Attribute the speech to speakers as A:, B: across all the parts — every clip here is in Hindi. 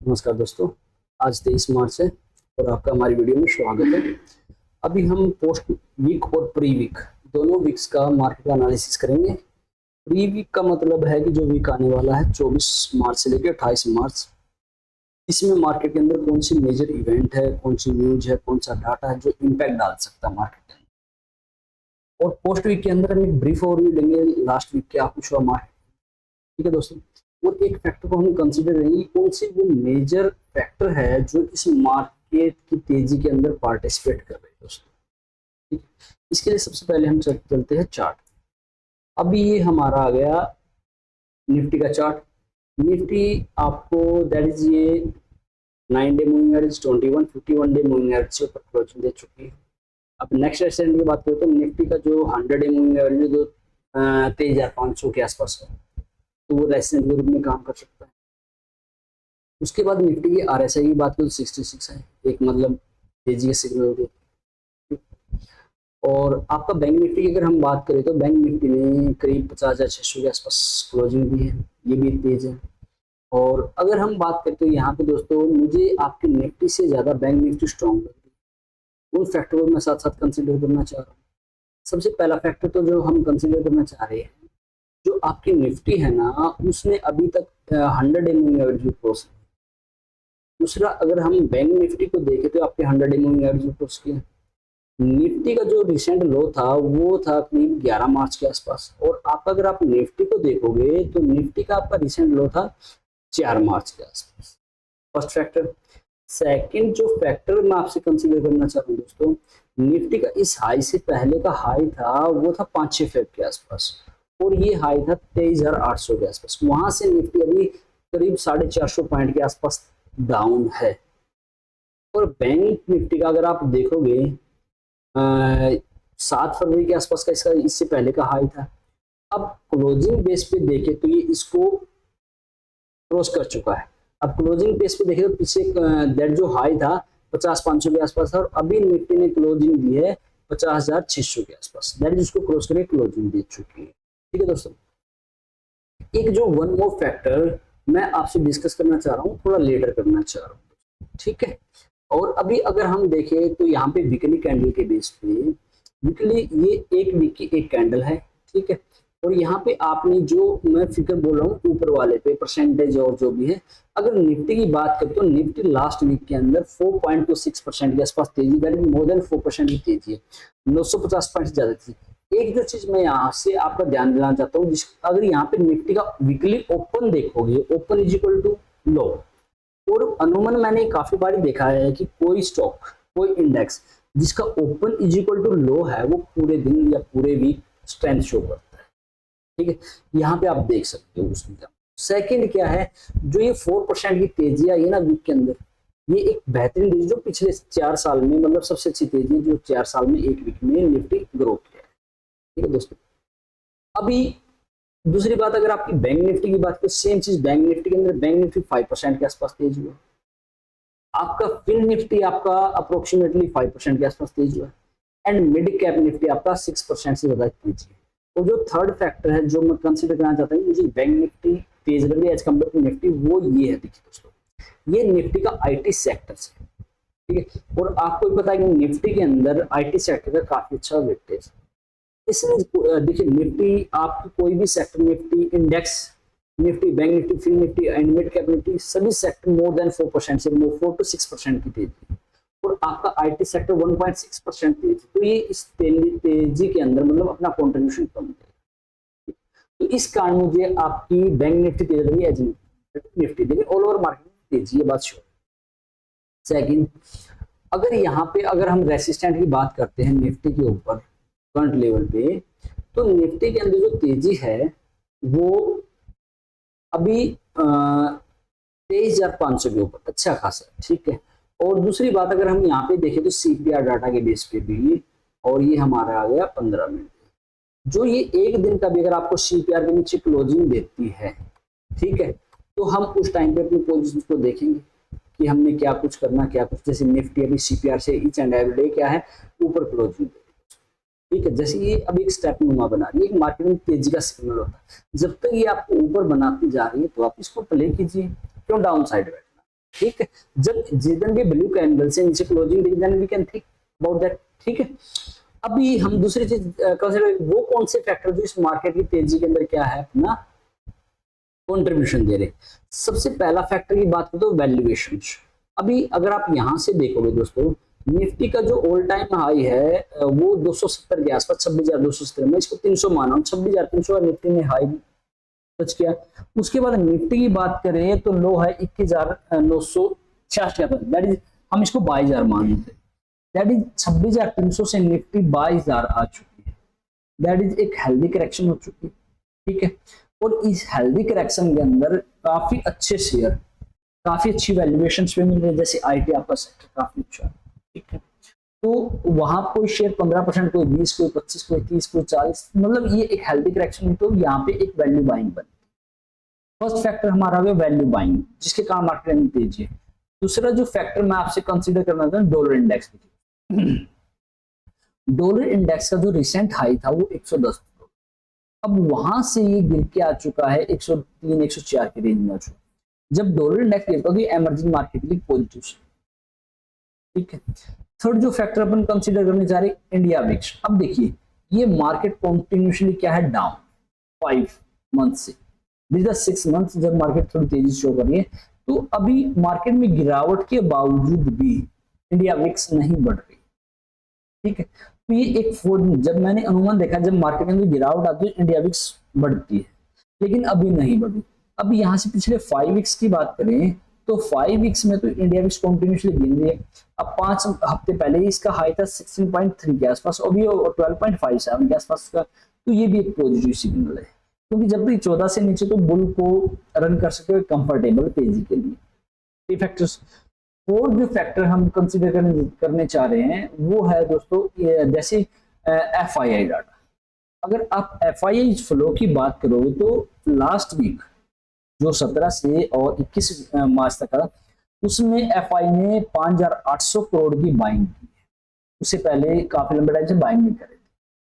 A: नमस्कार दोस्तों, आज 23 मार्च है और आपका हमारी वीडियो में स्वागत है। अभी हम पोस्ट वीक और प्री वीक दोनों वीक्स का मार्केट का एनालिसिस करेंगे। प्री वीक का मतलब है कि जो वीक आने वाला है 24 मार्च से लेकर 28 मार्च, इसमें मार्केट के अंदर कौन सी मेजर इवेंट है, कौन सी न्यूज है, कौन सा डाटा है जो इम्पैक्ट डाल सकता है मार्केट के अंदर। और पोस्ट वीक के अंदर हम एक ब्रीफ ओवरव्यू लेंगे लास्ट वीक क्या कुछ हुआ मार्केट। ठीक है दोस्तों, और एक फैक्टर को हम कंसीडर करेंगे कौन से वो मेजर फैक्टर है जो इस मार्केट की तेजी के अंदर पार्टिसिपेट कर रहे हैं दोस्तों। ठीक है, इसके लिए सबसे पहले हम चलते हैं चार्ट। अभी ये हमारा आ गया निफ्टी का चार्ट। निफ्टी आपको दैट इज ये 9 day moving average 21 51 day moving average से ऊपर क्लोजिंग दे चुकी है। अब नेक्स्ट एसेंड की बात करें तो निफ्टी का जो 100 डे मूविंग एवरेज जो 23,500 के आसपास है, तो वो रेसिडेंट के रूप में काम कर सकता है। उसके बाद निफ्टी की आरएसआई की बात करें तो 66 है, एक मतलब तेजी का सिग्नल दे। और आपका बैंक निफ्टी की अगर हम बात करें तो बैंक निफ्टी ने करीब 50,600 के आसपास क्लोजिंग दी है, ये भी तेज है। और अगर हम बात करें तो यहाँ पे दोस्तों मुझे आपके निफ्टी से ज़्यादा बैंक निफ्टी स्ट्रॉन्ग लगती है। उन फैक्टर को मैं साथ साथ कंसिडर करना चाह रहा हूँ। सबसे पहला फैक्टर तो जो हम कंसिडर करना चाह रहे हैं, जो आपकी निफ्टी है ना, उसने अभी तक 100 डे मूविंग एवरेज क्रॉस। दूसरा, अगर हम बैंक निफ्टी को देखें तो आपके 100 डे मूविंग एवरेज क्रॉस किया। निफ्टी का जो रिसेंट लो था वो था करीब 11 मार्च के आसपास, और आप अगर आप निफ्टी को देखोगे तो निफ्टी का आपका रिसेंट लो था 4 मार्च के आसपास। First factor. सेकंड जो फैक्टर मैं आपसे कंसीडर करना चाहता हूँ दोस्तों, निफ्टी का इस हाई से पहले का हाई था वो था 5-6 फेब के आसपास, और ये हाई था 23,800 के आसपास। वहां से निफ्टी अभी करीब 450 पॉइंट के आसपास डाउन है। और बैंक निफ्टी का अगर आप देखोगे 7 फरवरी के आसपास का इसका इससे पहले का हाई था। अब क्लोजिंग बेस पे देखे तो ये इसको क्रॉस कर चुका है। अब क्लोजिंग बेस पे देखे तो पीछे दैट जो हाई था 50,500 के आसपास था, और अभी निफ्टी ने क्लोजिंग दी है 50,600 के आसपास, दैट इज उसको क्रॉस करके क्लोजिंग दे चुकी है। ठीक है दोस्तों, एक जो वन मोर फैक्टर मैं आपसे डिस्कस करना चाह रहा हूँ, थोड़ा लेटर करना चाह रहा हूँ। ठीक है, और अभी अगर हम देखें तो यहाँ पे वीकली कैंडल के बेस पे, वीकली ये एक वीक की एक कैंडल है। ठीक है, और यहाँ पे आपने जो मैं फिगर बोल रहा हूँ ऊपर वाले पे परसेंटेज और जो भी है, अगर निफ्टी की बात करें तो निफ्टी लास्ट वीक के अंदर 4.26% के आसपास तेजी, दैट इज मोर देन 4% की तेजी है, 950 पॉइंट ज्यादा थी। एक जो चीज मैं यहाँ से आपका ध्यान दिलाना चाहता हूँ, अगर यहाँ पे निफ्टी का वीकली ओपन देखोगे, open is equal to low, और अनूमन मैंने काफी बार देखा है कि कोई स्टॉक, कोई इंडेक्स जिसका open is equal to low है वो पूरे दिन या पूरे वीक स्ट्रेंथ शो करता है। ठीक है, यहाँ पे आप देख सकते हो उसमें। सेकंड क्या है, जो ये 4% की तेजी आई है ना वीक के अंदर, ये एक बेहतरीन तेजी जो पिछले 4 साल में, मतलब सबसे अच्छी तेजी जो 4 साल में एक वीक में निफ्टी ग्रो किया है। ठीक है दोस्तों, अभी दूसरी बात, अगर आपकी बैंक निफ्टी की बात करें, सेम चीज बैंक निफ्टी के अंदर, बैंक निफ्टी 5% के आसपास तेज हुआ। आपका फिन निफ्टी आपका अप्रोक्सीमेटली 5% के आसपास तेज हुआ, एंड मिड कैप निफ्टी आपका 6% से ज्यादा तेज है। और जो थर्ड फैक्टर है जो मैं कंसीडर करना चाहता हूँ, मुझे बैंक निफ्टी तेज लग रही है एज कम्पेयर टू निफ्टी, वो ये है। देखिए दोस्तों, ये निफ्टी का आईटी सेक्टर है। ठीक है, और आपको भी पता है कि निफ्टी के अंदर आईटी सेक्टर का काफी अच्छा वेटेज है। इसलिए देखिए, निफ्टी आपकी कोई भी sector, Nifty index, Nifty, bank Nifty, fin Nifty and mid cap Nifty, सभी सेक्टर मोर देन 4% से 4 to 6% की तेजी, और आपका आईटी सेक्टर 1.6% तेजी। तो ये इस तेजी के अंदर मतलब अपना कॉन्ट्रीब्यूशन कम है। तो इस कारण मुझे आपकी बैंक निफ्टी तेज लगी एज निफ्टी, लेकिन ऑल ओवर मार्केट में तेजी, ये बात श्योर। सेकंड, अगर यहाँ पे अगर हम रेसिस्टेंट की बात करते हैं निफ्टी के ऊपर करंट लेवल पे, तो निफ्टी के अंदर जो तेजी है वो अभी 23,500 के ऊपर अच्छा खासा। ठीक है, और दूसरी बात, अगर हम यहाँ पे देखें तो सीपीआर डाटा के बेस पे भी, और ये हमारा आ गया 15 मिनट, जो ये एक दिन का भी अगर आपको सीपीआर के नीचे क्लोजिंग देती है, ठीक है, तो हम उस टाइम पे अपनी पोजीशन को देखेंगे कि हमने क्या कुछ करना, क्या कुछ, जैसे निफ्टी अभी सीपीआर से ईच एंड एवरी डे क्या है ऊपर क्लोजिंग। ठीक है, जैसे ये अब एक स्टेप नुमा बना रही है, एक मार्केट में तेजी का सिग्नल होता है, जब तक ये आपको ऊपर बनाती जा रही है तो आप इसको प्ले कीजिए, क्यों डाउन साइड बैठना। ठीक है, जब जितने भी वैल्यू के एंगल से नीचे क्लोजिंग देखी then we can think about that. ठीक है, अभी हम दूसरी चीज कंसीडर, वो कौन से फैक्टर जो इस मार्केट की तेजी के अंदर क्या है अपना कंट्रीब्यूशन दे रहे। सबसे पहला फैक्टर की बात करें तो वैल्यूएशन। अभी अगर आप यहां से देखोगे दोस्तों, निफ्टी का जो ऑल टाइम हाई है वो 270 के आसपास 26,270, मैं इसको 300 मान रहा हूँ, 26,300 निफ्टी में हाई टच किया। उसके बाद निफ्टी की बात करें तो लो है 21,966, दैट इज हम इसको 22,000 मान लेते हैं, दैट इज 26,300 से निफ्टी 22,000 आ चुकी है, दैट इज एक हेल्दी करेक्शन हो चुकी है। ठीक है, और इस हेल्दी करेक्शन के अंदर काफी अच्छे शेयर, काफी अच्छी वैल्यूएशन पे मिल रहे हैं, जैसे आईटी आपका सेक्टर काफी अच्छा है। ठीक है, तो वहां कोई शेयर 15%, कोई 20, कोई 25, कोई 30, कोई 40, मतलब ये एक हेल्दी करेक्शन है, तो यहाँ पे एक वैल्यू बाइंग बनी। फर्स्ट फैक्टर हमारा वैल्यू बाइंग, जिसके कारण मार्केट में तेजी है। दूसरा जो फैक्टर मैं आपसे कंसीडर करना था, डॉलर इंडेक्स। डॉलर इंडेक्स का जो रिसेंट हाई था वो 110, अब वहां से ये गिर के आ चुका है 103 104 के रेंज में आ चुका। जब डॉलर इंडेक्स गिरता है तो एमर्जिंग मार्केट के लिए पॉजिटिव। ठीक है, थर्ड जो फैक्टर अपन कंसीडर करने जा रहे हैं, इंडिया विक्स। अब देखिए ये मार्केट कॉन्टिन्यूसली क्या है, डाउन 5 मंथ से, दिस 6 मंथ जब मार्केट थोड़ी तेजी शो कर रही है। तो अभी मार्केट में गिरावट के बावजूद भी इंडिया विक्स नहीं बढ़ रही। ठीक है, तो ये एक जब मैंने अनुमान देखा, जब मार्केट में गिरावट आती है इंडिया विक्स बढ़ती है, लेकिन अभी नहीं बढ़ी। अब यहाँ से पिछले 5 वीक्स की बात करें तो 5 वीक्स में तो इंडिया विक्स कंटिन्यूसली गिर रही है। अब 5 हफ्ते पहले ही इसका हाई था 16.3 के आसपास, अभी 12.57 के आसपास का, तो ये भी एक पॉजिटिव सिग्नल है, क्योंकि जब भी 14 से नीचे तो बुल को रन कर सकते हो कंफर्टेबल तेजी के लिए। फैक्टर्स और जो फैक्टर हम कंसीडर करने चाह रहे हैं वो है दोस्तों, जैसे FII डाटा। अगर आप FII फ्लो की बात करोगे तो लास्ट वीक जो 17 से और 21 मार्च तक था, उसमें FI ने 5,800 करोड़ की बाइंग की है। उससे पहले काफी लंबे टाइम से बाइंग नहीं करे थे।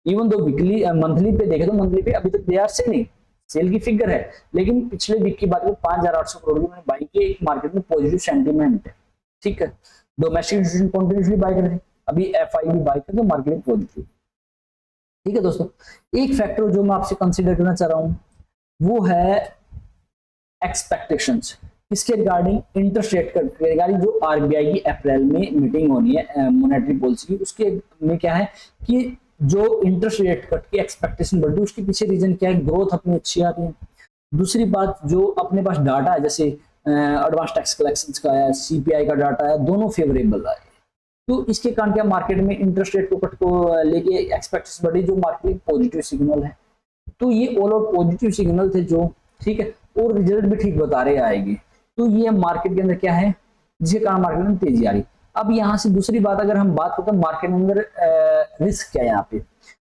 A: इवन दो वीकली मंथली पे देखे तो मंथली पे अभी तक दे आर सेलिंग, सेल की फिगर है, लेकिन पिछले वीक की बात करें 5,800 करोड़ की बाइंग की, एक मार्केट में पॉजिटिव सेंटीमेंट है। ठीक है, डोमेस्टिक इंस्टीट्यूशन कंटिन्यूसली बाय कर रहे हैं, अभी FI भी बाय कर रहे हैं, मार्केट में पॉजिटिव। ठीक है दोस्तों, एक फैक्टर जो मैं आपसे कंसीडर करना चाह रहा हूं वो है एक्सपेक्टेशंस, इसके रिगार्डिंग इंटरेस्ट रेट के रिगार्डिंग जो RBI की अप्रैल में मीटिंग होनी है मॉनेटरी पॉलिसी की, उसके में क्या है कि जो इंटरेस्ट रेट कट की एक्सपेक्टेशन बढ़ी, उसके पीछे रीजन क्या है, ग्रोथ अपनी अच्छी आ रही है। दूसरी बात, जो अपने पास डाटा है, जैसे एडवांस टैक्स कलेक्शंस का है, CPI का डाटा है, दोनों फेवरेबल आए, तो इसके कारण क्या मार्केट में इंटरेस्ट रेट को कट को लेके एक्सपेक्टेशन बढ़ी, जो मार्केट पॉजिटिव सिग्नल है। तो ये ऑल आउट पॉजिटिव सिग्नल थे जो, ठीक है, और रिजल्ट भी ठीक बता रहे आएगी, तो ये मार्केट के अंदर क्या है जिसके कारण मार्केट में तेजी आ रही। अब यहाँ से दूसरी बात अगर हम बात करते हैं मार्केट के अंदर रिस्क क्या है, यहाँ पे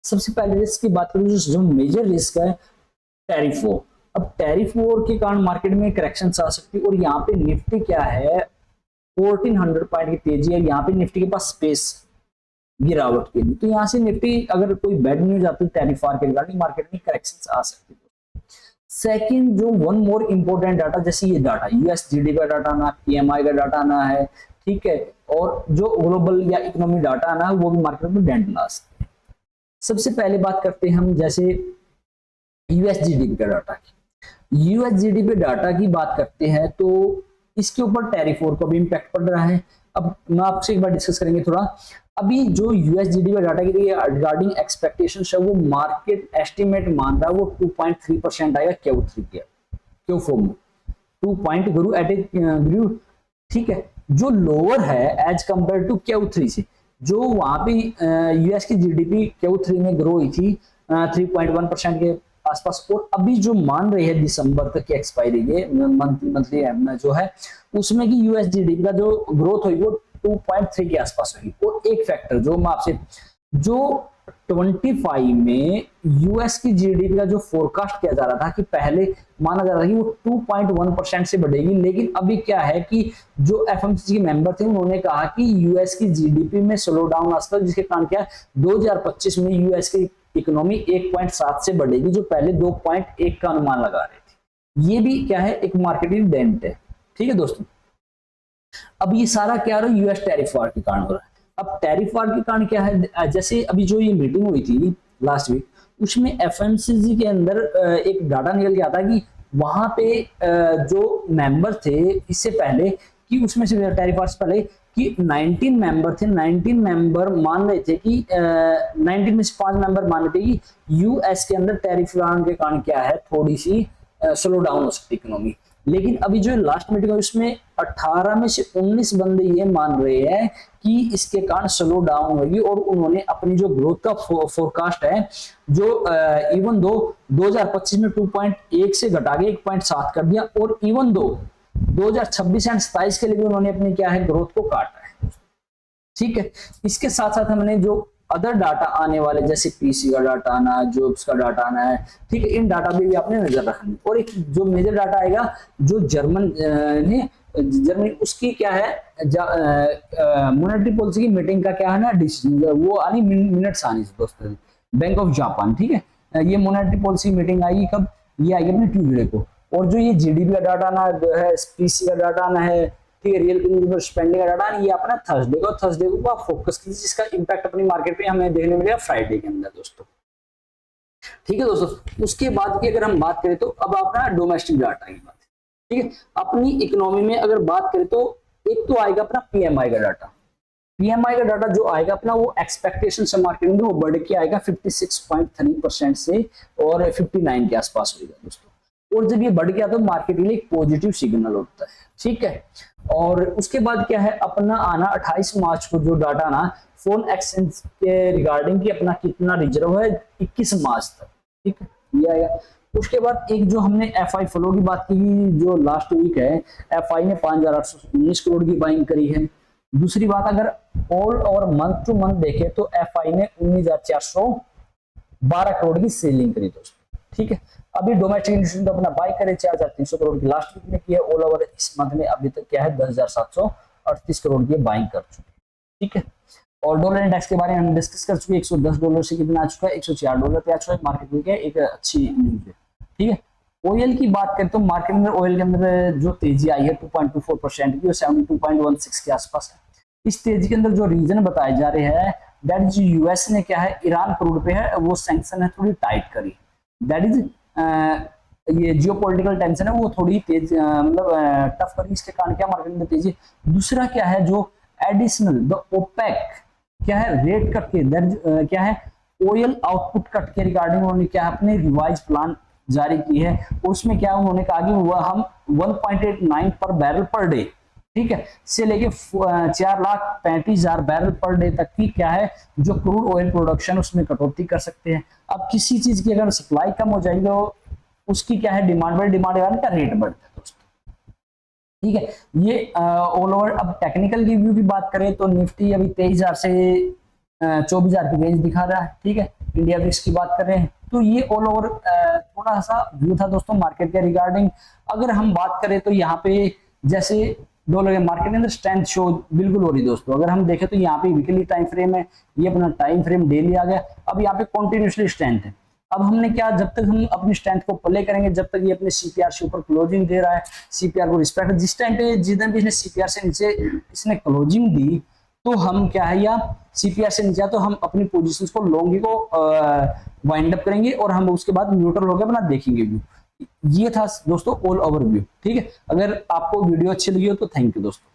A: सबसे पहले रिस्क की बात करें, जो मेजर रिस्क है टैरिफ वॉर। अब टैरिफ वॉर के कारण मार्केट में करेक्शन आ सकती है, और यहाँ पे निफ्टी क्या है 1400 पॉइंट की तेजी है, यहाँ पे निफ्टी के पास स्पेस गिरावट के लिए, तो यहाँ से निफ्टी अगर कोई बैड न्यूज आती है टैरिफ वॉर के रिगार्डिंग, मार्केट में करेक्शन आ सकती है। सेकंड, जो वन मोर इंपॉर्टेंट डाटा, जैसे ये डाटा US GDP का डाटा आना, PMI का डाटा आना है, ठीक है, और जो ग्लोबल या इकोनॉमी डाटा आना है वो भी मार्केट में डेंट ला सकते हैं। सबसे पहले बात करते हैं हम जैसे US GDP का डाटा की। US GDP डाटा की बात करते हैं तो इसके ऊपर टैरिफ वॉर का भी इम्पैक्ट पड़ रहा है। अब मैं आपसे एक बार डिस्कस करेंगे थोड़ा। अभी जो US GDP डाटा की रिगार्डिंग एक्सपेक्टेशन है, वो मार्केट एस्टिमेट मान रहा है वो 2.3% आएगा Q3 के, Q4 में 2 पॉइंट ग्रू एट ग्रू, ठीक है, जो लोअर है एज कंपेयर टू Q3 से। जो वहां पे US की GDP Q3 में ग्रो हुई थी 3.1% के आसपास, और अभी जो मान रही है दिसंबर तक की एक्सपायरी के मंथली जो है, उसमें की US GDP का जो ग्रोथ हुई वो 2.3 के आसपास हुई। और एक फैक्टर जो मैं आपसे, जो 25 में US की GDP का जो फोरकास्ट किया जा रहा था कि पहले माना जा रहा था कि वो 2.1% से बढ़ेगी, लेकिन अभी क्या है कि जो FMCG के मेंबर थे उन्होंने कहा कि US की GDP में स्लो डाउन आ सकता है, जिसके कारण क्या 2025 में US की इकोनॉमी 1.7 से बढ़ेगी, जो पहले 2.1 का अनुमान लगा रहे थे। ये भी क्या है एक मार्केटिंग डेंट है। ठीक है दोस्तों, अब ये सारा क्या हो रहा है, यूएस टैरिफ वार के कारण हो रहा है। अब टैरिफ वार के कारण क्या है, जैसे अभी जो ये मीटिंग हुई थी लास्ट वीक, उसमें एफएमसीजी के अंदर एक डाटा निकल के आता कि वहां पे जो मेंबर थे इससे पहले, कि उसमें से टैरिफ वार से पहले कि 19 मेंबर थे, 19 मेंबर मान रहे थे कि 19 में से 5 मेंबर मान रहे थे कि यूएस के अंदर टैरिफ वार के कारण क्या है, थोड़ी सी स्लो डाउन हो सकती इकोनॉमी। लेकिन अभी जो लास्ट मीटिंग है उसमें 18 में से 19 बंदे ये मान रहे हैं कि इसके कारण स्लो डाउन होगी, और उन्होंने अपनी जो ग्रोथ का फोरकास्ट है जो इवन दो 2025 में 2.1 से घटा के 1.7 कर दिया, और इवन दो 2026 एंड 27 के लिए भी उन्होंने अपनी क्या है ग्रोथ को काटा है। ठीक है, इसके साथ साथ हमने जो अदर डाटा आने वाले जैसे पीसी का डाटा आना है, जॉब्स का डाटा आना है, ठीक है, इन डाटा पे भी आपने नजर रखनी। और एक जो मेजर डाटा आएगा जो जर्मनी उसकी क्या है मॉनेटरी पॉलिसी की मीटिंग का क्या है ना डिसीजन, वो आनी मिनट्स आनी दोस्तों, बैंक ऑफ जापान। ठीक है, ये मॉनेटरी पॉलिसी मीटिंग आएगी कब, ये आएगी अपने ट्यूजडे को। और जो ये जीडीपी का डाटा आना है, पीसी का डाटा आना है, ठीक है, रियल कंज्यूमर स्पेंडिंग का डाटा, ये अपना थर्सडे को आप फोकस कीजिए, जिसका इंपैक्ट अपनी मार्केट पे हमें देखने मिलेगा फ्राइडे के अंदर दोस्तों। ठीक है दोस्तों, उसके बाद की अगर हम बात करें तो अब अपना डोमेस्टिक डाटा की बात, ठीक है, अपनी इकोनॉमी में अगर बात करें तो एक तो आएगा अपना पीएमआई का डाटा। पीएमआई का डाटा जो आएगा अपना वो एक्सपेक्टेशन से मार्केट में वो बढ़ के आएगा 56.3% से और 59 के आसपास होगा दोस्तों। और जब ये बढ़ गया तो मार्केट के लिए एक पॉजिटिव सिग्नल होता है। ठीक है, और उसके बाद क्या है अपना आना 28 मार्च को जो डाटा ना फोन एक्सचेंज के रिगार्डिंग की अपना कितना रिजर्व है 21 मार्च तक। ठीक है, ये आएगा। उसके बाद एक जो हमने एफआई फ्लो की बात की जो लास्ट वीक है, एफआई ने 5,819 करोड़ की बाइंग करी है। दूसरी बात अगर ऑल और मंथ टू मंथ देखें तो एफआई ने 19,412 करोड़ की सेलिंग करी दोस्तों। ठीक है, अभी डोमेस्टिक इंडस्ट्री तो अपना बाय करे 4,300 करोड़ की लास्ट वीक में किया, ऑल ओवर इस मंथ में अभी तक क्या है 10,738 करोड़ की बाइंग कर चुके। ठीक है, और डॉलर इंडेक्स के बारे में हम डिस्कस कर चुके, $110 से कितना आ चुका है, $104 पे आ चुका है मार्केट में, क्या एक अच्छी न्यूज है। ठीक है, ऑयल की बात करें तो मार्केट में ऑयल के अंदर जो तेजी आई है 2.24% की, वो 72.16 के आसपास है। इस तेजी के अंदर जो रीजन बताए जा रहे हैं दैट इज यूएस ने क्या है ईरान क्रूड पे है वो सैंक्शन है थोड़ी टाइट करी, दैट इज ये जियोपॉलिटिकल टेंशन है वो थोड़ी तेज मतलब टफ करी, इसके कारण क्या मार्केट में तेजी। दूसरा क्या है जो एडिशनल द ओपेक क्या है रेट कट के क्या है ऑयल आउटपुट कट के रिगार्डिंग उन्होंने क्या अपने रिवाइज प्लान जारी की है। उसमें क्या उन्होंने कहा कि वह हम 1.89 पर बैरल पर डे, ठीक है, से लेके 4,35,000 बैरल पर डे तक की क्या है जो क्रूड ऑयल प्रोडक्शन उसमें कटौती कर सकते हैं। अब किसी चीज की अगर सप्लाई कम हो जाएगी तो उसकी क्या है डिमांड बढ़, डिमांड का रेट बढ़ता है दोस्तों। ठीक है, ये ऑल ओवर। अब टेक्निकल रिव्यू की बात करें तो निफ्टी अभी 23,000 से 24,000 की रेंज दिखा रहा है। ठीक है, इंडिया ब्रिक्स की बात कर रहे हैं तो ये ऑल ओवर थोड़ा सा व्यू था दोस्तों मार्केट के रिगार्डिंग। अगर हम बात करें तो यहाँ पे जैसे डॉलर के मार्केट के अंदर स्ट्रेंथ शो बिल्कुल हो रही दोस्तों। अगर हम देखें तो यहाँ पे वीकली टाइम फ्रेम है, ये अपना टाइम फ्रेम डेली आ गया, अब यहाँ पे कॉन्टिन्यूसली स्ट्रेंथ है। अब हमने क्या जब तक हम अपनी स्ट्रेंथ को प्ले करेंगे जब तक ये अपने सीपीआर से ऊपर क्लोजिंग दे रहा है, सीपीआर को रिस्पेक्ट, जिस टाइम पे जिस दिन भी इसने सीपीआर से नीचे इसने क्लोजिंग दी तो हम क्या है या सीपीआर से नीचे तो हम अपनी पोजीशंस को लॉन्ग को वाइंड अप करेंगे और हम उसके बाद न्यूट्रल होकर अपना देखेंगे व्यू। ये था दोस्तों ऑल ओवर व्यू। ठीक है, अगर आपको वीडियो अच्छी लगी हो तो थैंक यू दोस्तों।